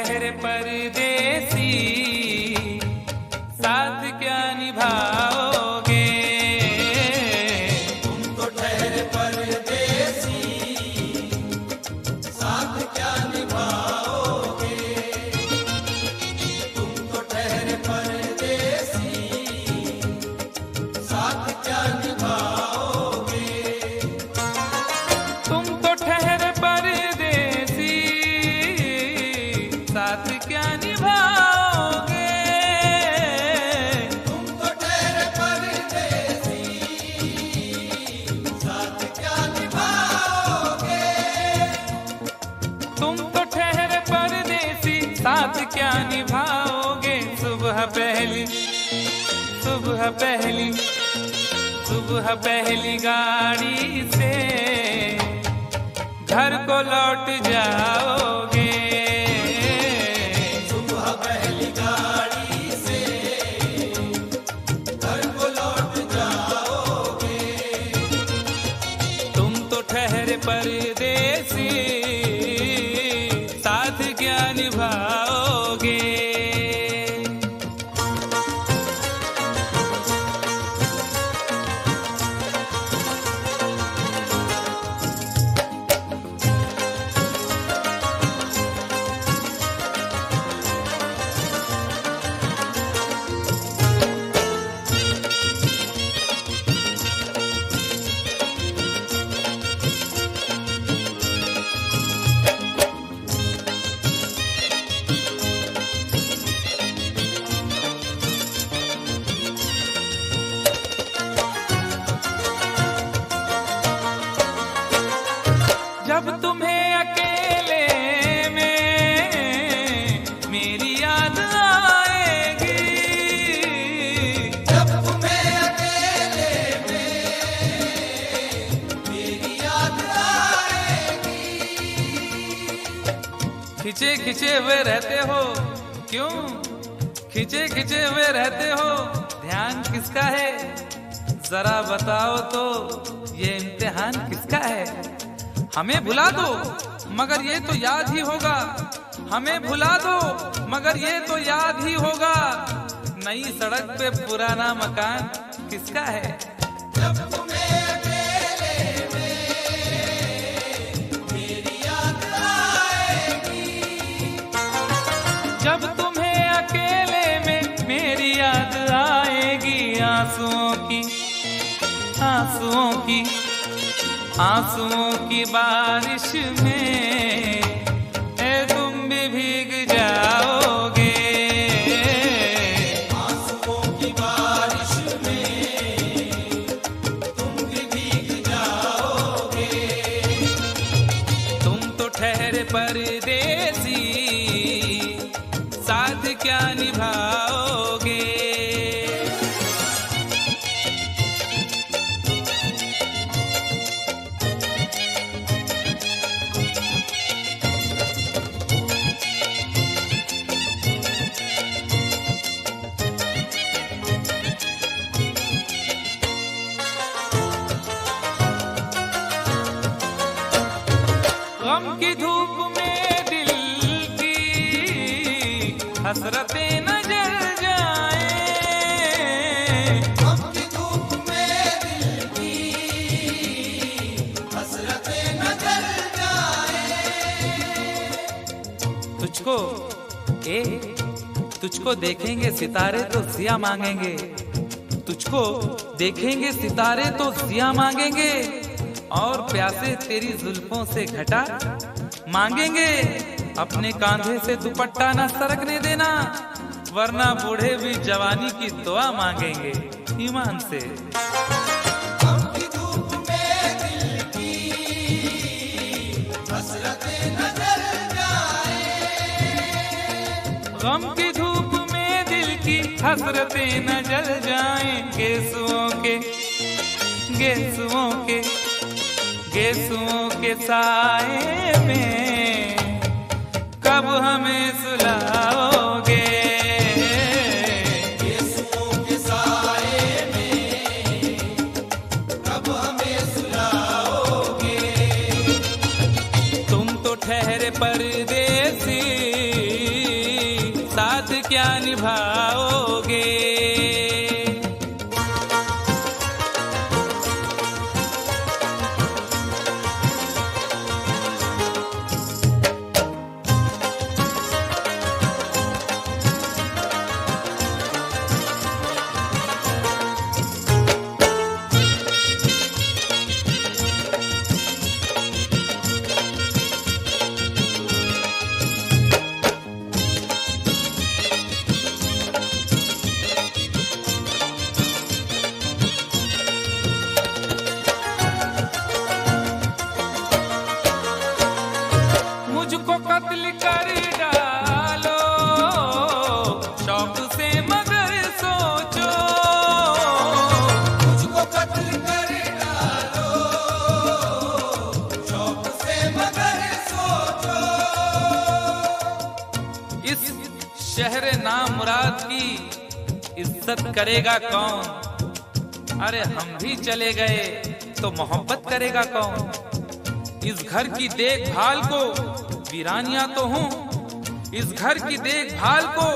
ठहरे परदेसी, साथ क्या निभाओगे? तुम तो ठहरे परदेसी, साथ क्या निभाओगे? तुम तो ठहरे परदेसी, साथ क्या निभाओगे? तुम तो ठहरे परदेसी, साथ क्या निभाओगे? तुम तो ठहरे परदेसी, साथ क्या निभाओगे? तुम तो ठहरे परदेसी, साथ क्या निभाओगे? सुबह पहली, सुबह पहली, सुबह पहली गाड़ी से घर को लौट जाओगे। सुबह पहली गाड़ी से घर को लौट जाओगे। तुम तो ठहरे परदेसी, साथ क्या निभाओगे? जब तुम्हें अकेले में मेरी याद आएगी, जब तुम्हें अकेले में मेरी याद आएगी। खिंचे खिंचे हुए रहते हो क्यों? खिंचे खिंचे हुए रहते हो, ध्यान किसका है? जरा बताओ तो ये इम्तिहान किसका है? हमें भुला दो मगर ये तो याद ही होगा, हमें भुला दो मगर ये तो याद ही होगा। नई सड़क पे पुराना मकान किसका है? जब तुम्हें अकेले में मेरी याद आएगी। जब तुम्हें अकेले में मेरी याद आएगी, आंसुओं की, आंसुओं की, आंसुओं की बारिश में तुम भी भीग जाओगे। आंसुओं की बारिश में तुम भी भीग जाओगे। तुम तो ठहरे परदेसी, साथ क्या निभाओगे? गम की धूप में दिल की हसरतें न जल जाए। गम की धूप में दिल की हसरतें न जल जाए। तुझको तुझको देखेंगे सितारे तो सिया मांगेंगे, तुझको देखेंगे सितारे तो सिया मांगेंगे, और प्यासे तेरी जुल्फों से घटा मांगेंगे। अपने कांधे से दुपट्टा ना सरकने देना, वरना बूढ़े भी जवानी की दुआ मांगेंगे ईमान से। गम की धूप में दिल की हसरतें न जल जाए। गम की धूप में दिल की हसरतें न जल जाएं। गेसुओं के, गेसुओं के, गेसुओं के साए में कब हमें सुलाओगे? गेसुओं के साए में कब हमें सुलाओगे? तुम तो ठहरे परदेसी, क्या निभाओगे? मुझको कत्ल कर डालो शौक से मगर सोचो, मुझको कत्ल कर डालो शौक से मगर सोचो। इस शहर नामुराद की इज्जत करेगा कौन? अरे हम भी चले गए तो मोहब्बत करेगा कौन? इस घर की देखभाल को वीरानियां तो हूँ, इस घर की देखभाल को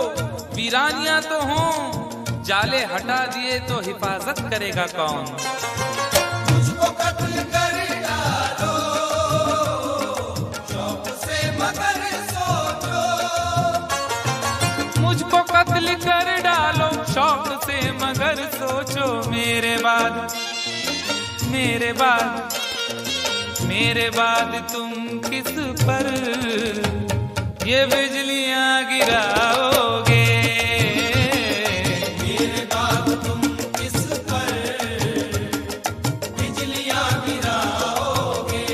वीरानियां तो हूँ, जाले हटा दिए तो हिफाजत करेगा कौन? मुझको कत्ल कर डालो शौक से मगर सोचो। मुझको कत्ल कर डालो शौक से मगर सोचो, मेरे बाद मेरे बाद मेरे बाद तुम किस पर ये बिजलियां गिराओगे? मेरे बाद तुम किस पर बिजलियां गिराओगे?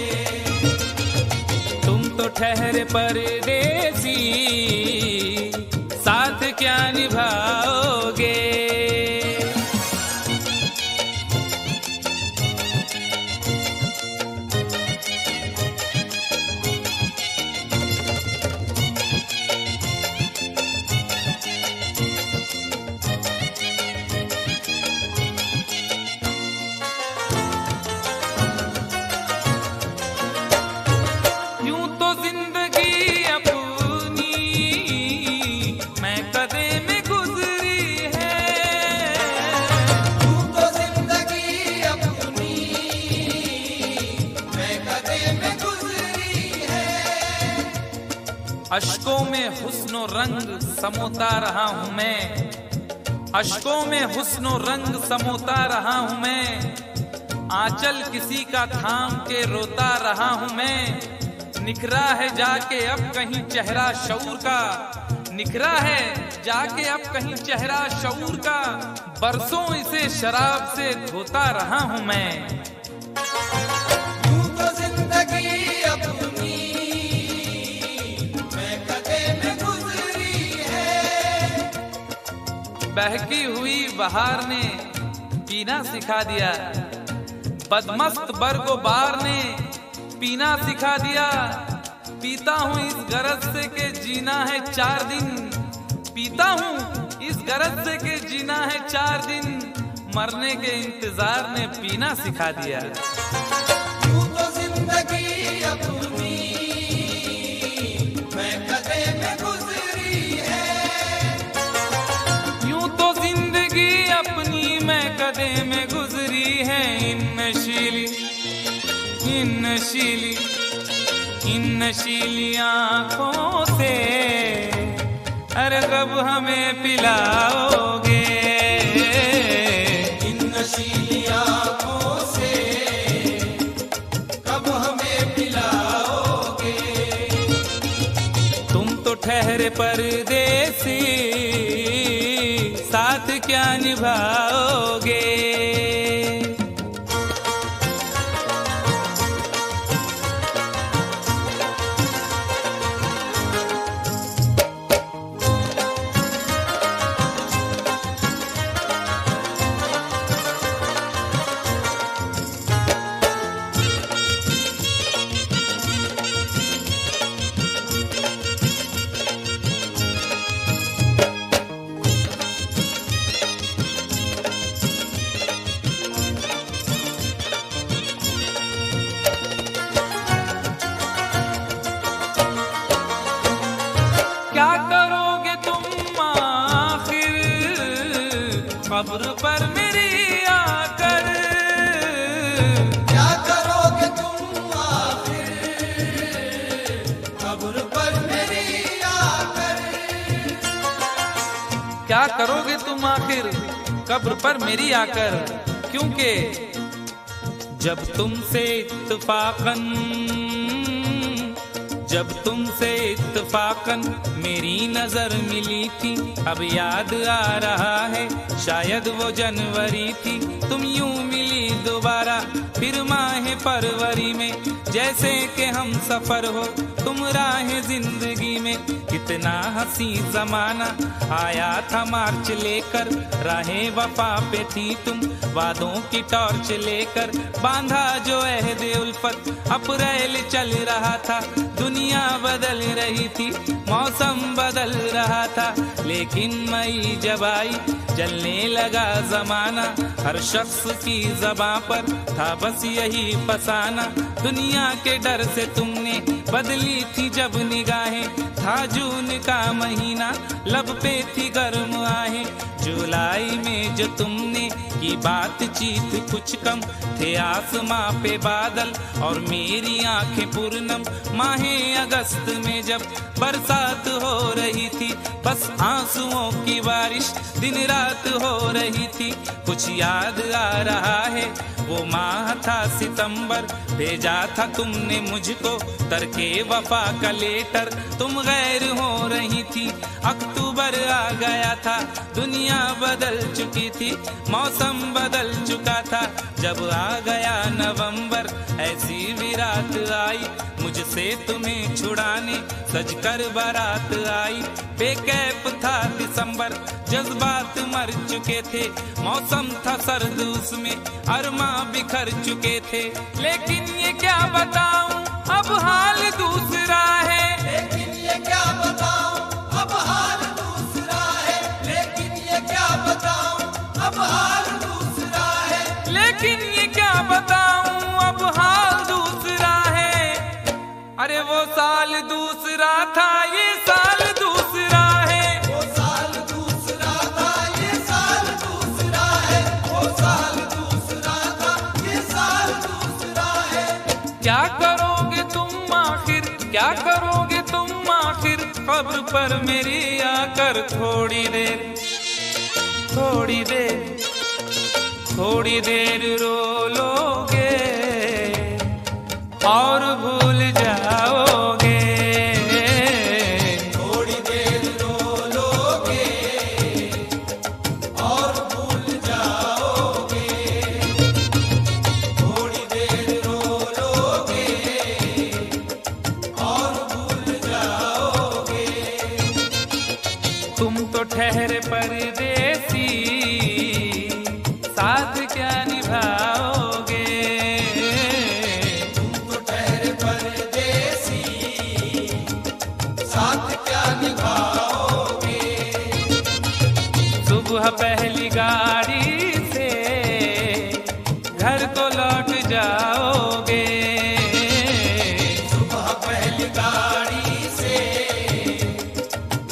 तुम तो ठहरे परदेसी, साथ क्या निभाओगे? यूं तो जिंदगी अपनी मैं कदे में गुजरी है, तू तो जिंदगी अपनी मैं कदे में गुजरी है। अश्कों में हुस्नो रंग समोता रहा हूं मैं, अश्कों में हुस्नो रंग समोता रहा हूं मैं, आंचल किसी का थाम के रोता रहा हूं मैं। निखरा है जाके अब कहीं चेहरा शऊर का, निखरा है जाके अब कहीं चेहरा शऊर का, बरसों इसे शराब से धोता रहा हूं मैं। तू तो जिंदगी अपनी मैं कदे में गुजरी है। बहकी हुई बहार ने पीना सिखा दिया, बदमस्त बरगो बार ने पीना सिखा दिया। पीता हूँ इस गरज से के जीना है 4 दिन, पीता हूँ इस गरज से के जीना है 4 दिन, मरने के इंतजार ने पीना सिखा दिया। तू तो जिंदगी अपनी मैं कदे में गुजरी है। यूं तो जिंदगी अपनी मैं कदे में गुजरी है। इन नशीली आंखों से अरे कब हमें पिलाओगे? इन नशीली आंखों से कब हमें पिलाओगे? तुम तो ठहरे परदेसी, साथ क्या निभाओगे? कब्र पर मेरी आकर। क्या करोगे तुम आखिर कब्र पर मेरी आकर। क्या करोगे तुम आखिर कब्र पर मेरी आकर, क्योंकि जब तुमसे इत्तफाकन मेरी नजर मिली थी, अब याद आ रहा है शायद वो जनवरी थी। तुम यूं मिली दोबारा फिर माह फरवरी में, जैसे कि हम सफर हो तुम राह जिंदगी में। कितना हंसी जमाना आया था मार्च लेकर, राहे वफा पे थी तुम वादों की टॉर्च लेकर। बांधा जो अहद उल्फत अप्रैल चल रहा था, दुनिया बदल रही थी मौसम बदल रहा था। लेकिन मई जब आई जलने लगा जमाना, हर शख्स की ज़बां पर था बस यही फसाना। दुनिया के डर से तुमने बदली थी जब निगाहें, था जून का महीना लब पे थी गर्म आहें। जुलाई में जो तुमने की बातचीत कुछ कम थे आसमां पे बादल और मेरी आंखें पूर्णम। माहे अगस्त में जब बरसात हो रही थी, बस आंसुओं की बारिश दिन रात हो रही थी। कुछ याद आ रहा है वो माह था सितंबर, भेजा था तुमने मुझको तरके वफा का लेटर। तुम गैर हो रही थी, अक्टूबर आ गया था, दुनिया बदल चुकी थी, मौसम बदल चुका था। जब आ गया नवंबर ऐसी भी रात आई, मुझसे तुम्हें छुड़ाने सजकर बारात आई। बेकैफ था दिसंबर, जज्बात मर चुके थे, मौसम था सर्द उसमें अरमा बिखर चुके थे। लेकिन ये क्या बताऊं अब हाल दूसरा है। लेकिन ये क्या बताऊं अब हाल दूसरा है। लेकिन ये क्या बताऊं अब हाल दूसरा है। लेकिन ये क्या बताऊं अब हाल दूसरा है। अरे वो साल दूसरा था, ये साल दूसरा है। वो साल दूसरा था, ये साल दूसरा है। वो साल दूसरा था, ये साल दूसरा है। क्या करोगे तुम आखिर, क्या करोगे तुम आखिर कब्र पर मेरी आकर। थोड़ी देर थोड़ी देर थोड़ी देर रो लोगे और भूल जाओगे। थोड़ी देर रो लोगे और भूल जाओगे। थोड़ी देर रो लोगे और भूल जाओगे। तुम तो ठहरे परदेसी, साथ क्या निभाओगे। तुम तो ठहरे परदेसी, साथ क्या निभाओगे। सुबह पहली गाड़ी से घर को लौट जाओगे। सुबह पहली गाड़ी से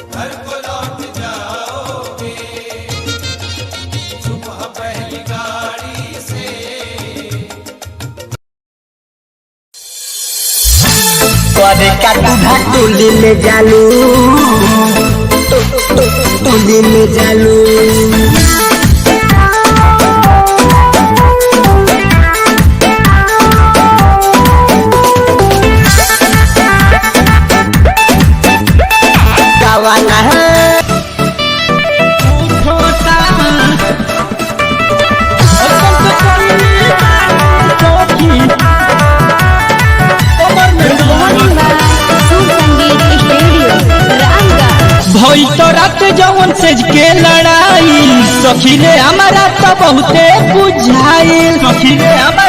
घर को लौट जाओगे। सुबह पहली गाड़ी से। करे का दूधा टोली में जालू, टोली में जालू। गावाना है भई तो रात जवन सेज के लड़ाई, सखी रे हमारा तो बहुते बुझाई। सखी रे हमारा